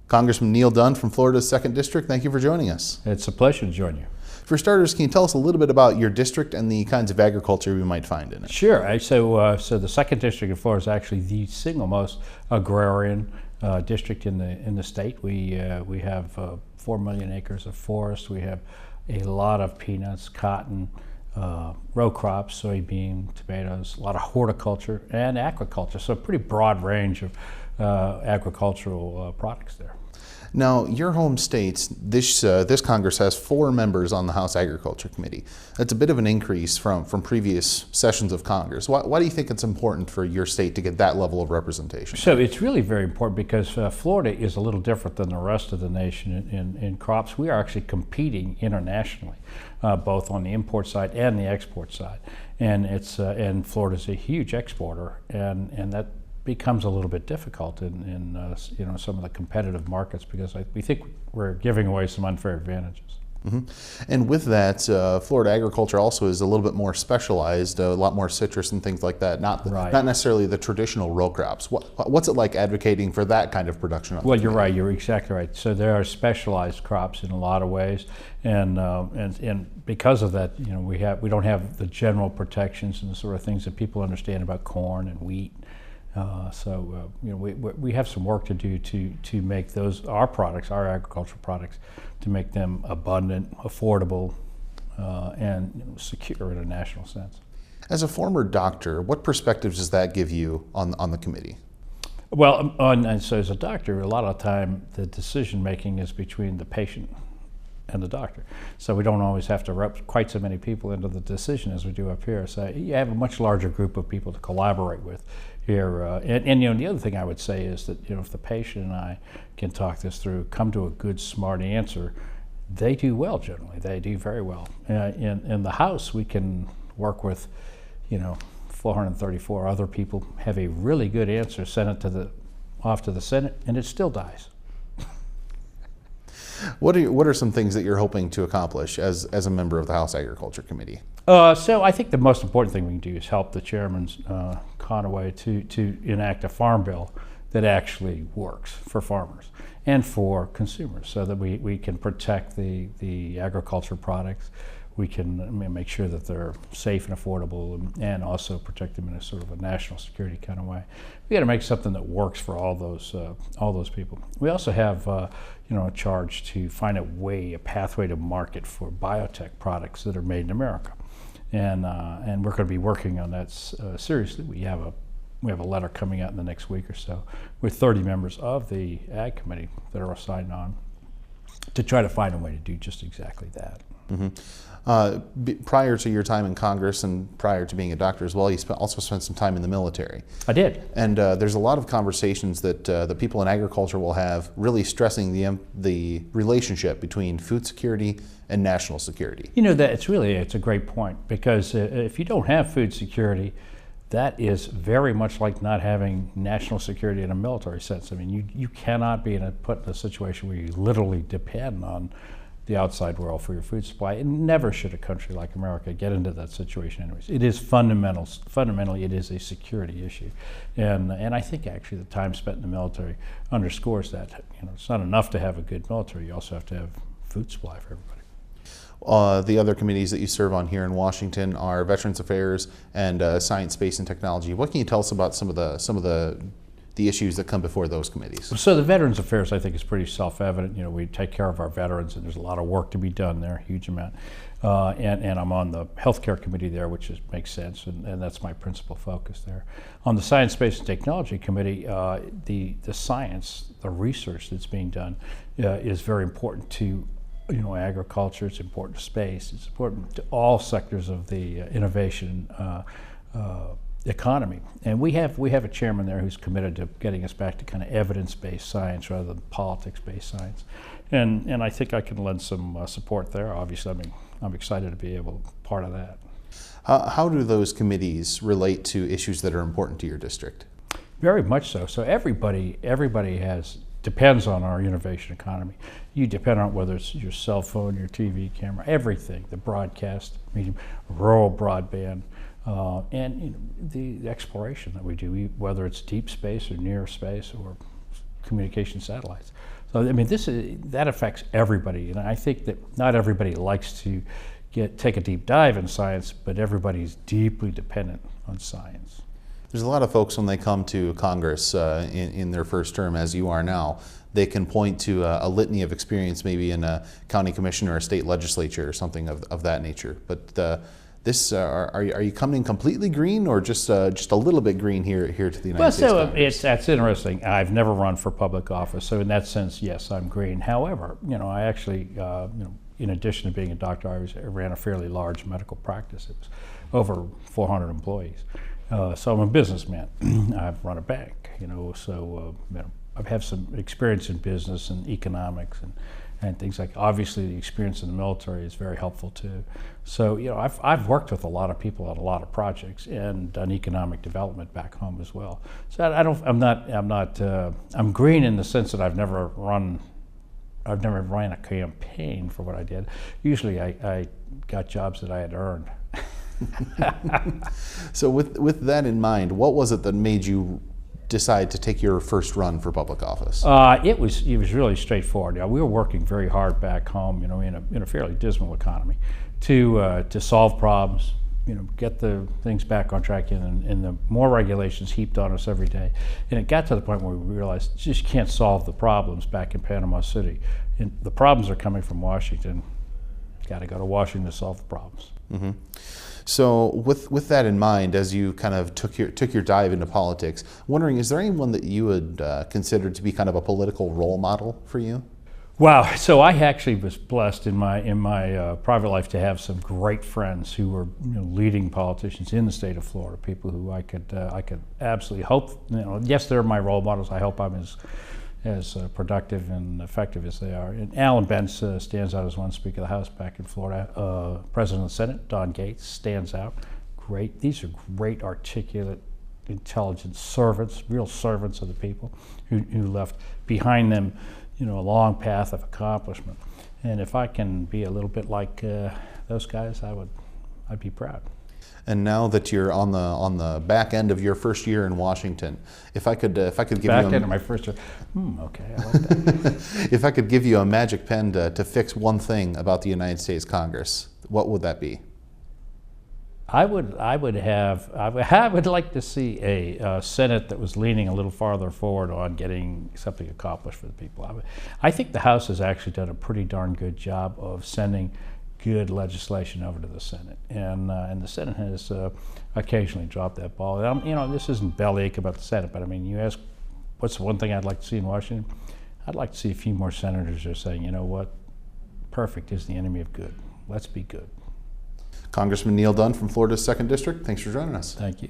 Congressman Neal Dunn from Florida's 2nd District, thank you for joining us. It's a pleasure to join you. For starters, can you tell us a little bit about your district and the kinds of agriculture we might find in it? Sure. So the 2nd District of Florida is actually the single most agrarian district in the state. We have 4 million acres of forest. We have a lot of peanuts, cotton, row crops, soybean, tomatoes, a lot of horticulture and aquaculture. So a pretty broad range of agricultural products there. Now, your home state, this Congress has 4 members on the House Agriculture Committee. That's a bit of an increase from previous sessions of Congress. Why do you think it's important for your state to get that level of representation? So it's really very important because Florida is a little different than the rest of the nation in crops. We are actually competing internationally, both on the import side and the export side. And Florida's a huge exporter, and that becomes a little bit difficult in some of the competitive markets because we think we're giving away some unfair advantages. Mm-hmm. And with that, Florida agriculture also is a little bit more specialized, a lot more citrus and things like that, not necessarily the traditional row crops. What's it like advocating for that kind of production? Well, you're right. You're exactly right. So there are specialized crops in a lot of ways, and because of that, we don't have the general protections and the sort of things that people understand about corn and wheat. We have some work to do to make our products, our agricultural products, to make them abundant, affordable, and secure in a national sense. As a former doctor, what perspectives does that give you on the committee? Well, so as a doctor, a lot of the time the decision making is between the patient and the doctor. So we don't always have to rep quite so many people into the decision as we do up here. So you have a much larger group of people to collaborate with here. And the other thing I would say is that if the patient and I can talk this through, come to a good, smart answer, they do well generally. They do very well. In the House, we can work with 434 other people, have a really good answer, send it off to the Senate, and it still dies. What are some things that you're hoping to accomplish as a member of the House Agriculture Committee? So I think the most important thing we can do is help the chairman Conaway to enact a farm bill that actually works for farmers and for consumers, so that we can protect the agriculture products. We can make sure that they're safe and affordable, and also protect them in a sort of a national security kind of way. We got to make something that works for all those people. We also have a charge to find a pathway to market for biotech products that are made in America, and we're going to be working on that seriously. We have a letter coming out in the next week or so with 30 members of the Ag Committee that are signed on to try to find a way to do just exactly that. Mm-hmm. Prior to your time in Congress and prior to being a doctor as well, you also spent some time in the military. I did. And there's a lot of conversations that the people in agriculture will have, really stressing the relationship between food security and national security. It's a great point, because if you don't have food security, that is very much like not having national security in a military sense. I mean, you cannot be put in a situation where you literally depend on the outside world for your food supply. And never should a country like America get into that situation anyways. It is fundamentally it is a security issue. And I think actually the time spent in the military underscores that. It's not enough to have a good military, you also have to have food supply for everybody. The other committees that you serve on here in Washington are Veterans Affairs and Science, Space, and Technology. What can you tell us about some of the issues that come before those committees? So the Veterans Affairs, I think, is pretty self-evident. We take care of our veterans, and there's a lot of work to be done there, a huge amount. And I'm on the Healthcare Committee there, which makes sense, and that's my principal focus there. On the Science, Space, and Technology Committee, the science, the research that's being done is very important to agriculture. It's important to space. It's important to all sectors of the innovation economy. And we have a chairman there who's committed to getting us back to kind of evidence-based science rather than politics-based science. And I think I can lend some support there. Obviously, I'm excited to be able to be part of that. How do those committees relate to issues that are important to your district? Very much so. So everybody depends on our innovation economy. You depend on whether it's your cell phone, your TV camera, everything, the broadcast medium, rural broadband, and the exploration that we do, whether it's deep space or near space or communication satellites. So I mean, that affects everybody, and I think that not everybody likes to take a deep dive in science, but everybody's deeply dependent on science. There's a lot of folks when they come to Congress in their first term, as you are now, they can point to a litany of experience, maybe in a county commission or a state legislature or something of that nature. But are you coming completely green, or just a little bit green here to the United States Congress? That's interesting. I've never run for public office, so in that sense, yes, I'm green. However, I actually, in addition to being a doctor, I ran a fairly large medical practice. It was over 400 employees. So I'm a businessman. I've run a bank, so I have some experience in business and economics and things like. Obviously, the experience in the military is very helpful too. So I've worked with a lot of people on a lot of projects and done economic development back home as well. So I'm green in the sense that I've never ran a campaign for what I did. Usually, I got jobs that I had earned. So with that in mind, what was it that made you decide to take your first run for public office? It was really straightforward. We were working very hard back home, in a fairly dismal economy, to solve problems, get the things back on track, and the more regulations heaped on us every day. And it got to the point where we realized you just can't solve the problems back in Panama City. And the problems are coming from Washington. Got to go to Washington to solve the problems. Mm-hmm. So with that in mind, as you kind of took your dive into politics, wondering, is there anyone that you would consider to be kind of a political role model for you? Wow. So I actually was blessed in my private life to have some great friends who were leading politicians in the state of Florida, people who I could absolutely hope, yes, they're my role models. I hope I'm as productive and effective as they are. And Alan Bentz stands out as one. Speaker of the House back in Florida. President of the Senate, Don Gates, stands out. Great. These are great, articulate, intelligent servants, real servants of the people who left behind them, a long path of accomplishment. And if I can be a little bit like those guys, I'd be proud. And now that you're on the back end of your first year in Washington, if I could give back you end of my first year, okay, I like that. If I could give you a magic pen to fix one thing about the United States Congress, what would that be? I would like to see a Senate that was leaning a little farther forward on getting something accomplished for the people. I think the House has actually done a pretty darn good job of sending good legislation over to the Senate, and the Senate has occasionally dropped that ball. This isn't bellyache about the Senate, but I mean, you ask, what's the one thing I'd like to see in Washington? I'd like to see a few more senators who are saying, you know what, perfect is the enemy of good. Let's be good. Congressman Neal Dunn from Florida's 2nd District, thanks for joining us. Thank you.